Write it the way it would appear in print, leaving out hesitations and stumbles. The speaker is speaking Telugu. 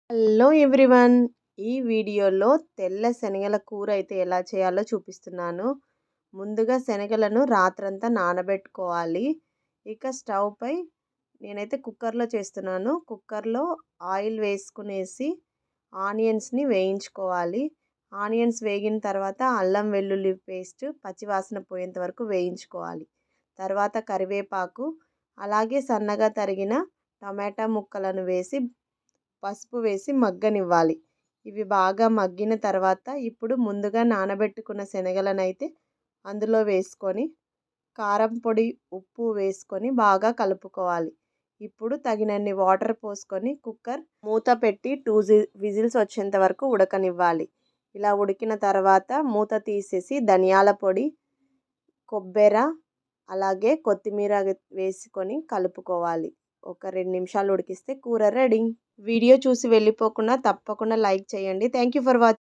Hello everyone. ఈ వీడియోలో తెల్ల శనగల కూర అయితే ఎలా చేయాలో చూపిస్తున్నాను. ముందుగా శనగలను రాత్రంతా నానబెట్టుకోవాలి. ఇక స్టవ్ పై నేనైతే కుక్కర్లో చేస్తున్నాను. కుక్కర్లో ఆయిల్ వేసుకునేసి ఆనియన్స్ని వేయించుకోవాలి. ఆనియన్స్ వేగిన తర్వాత అల్లం వెల్లుల్లి పేస్ట్ పచ్చివాసన పోయేంత వరకు వేయించుకోవాలి. తర్వాత కరివేపాకు, అలాగే సన్నగా తరిగిన టమాటా ముక్కలను వేసి పసుపు వేసి మగ్గనివ్వాలి. ఇవి బాగా మగ్గిన తర్వాత ఇప్పుడు ముందుగా నానబెట్టుకున్న శనగలనైతే అందులో వేసుకొని కారం పొడి, ఉప్పు వేసుకొని బాగా కలుపుకోవాలి. ఇప్పుడు తగినన్ని వాటర్ పోసుకొని కుక్కర్ మూత పెట్టి 2 విజిల్స్ వచ్చేంత వరకు ఉడకనివ్వాలి. ఇలా ఉడికిన తర్వాత మూత తీసేసి ధనియాల పొడి, కొబ్బెర, అలాగే కొత్తిమీర వేసుకొని కలుపుకోవాలి. ఒక 2 నిమిషాలు ఉడికిస్తే కూర రెడీ. వీడియో చూసి వెళ్ళిపోకుండా తప్పకుండా లైక్ చేయండి. Thank you for watching.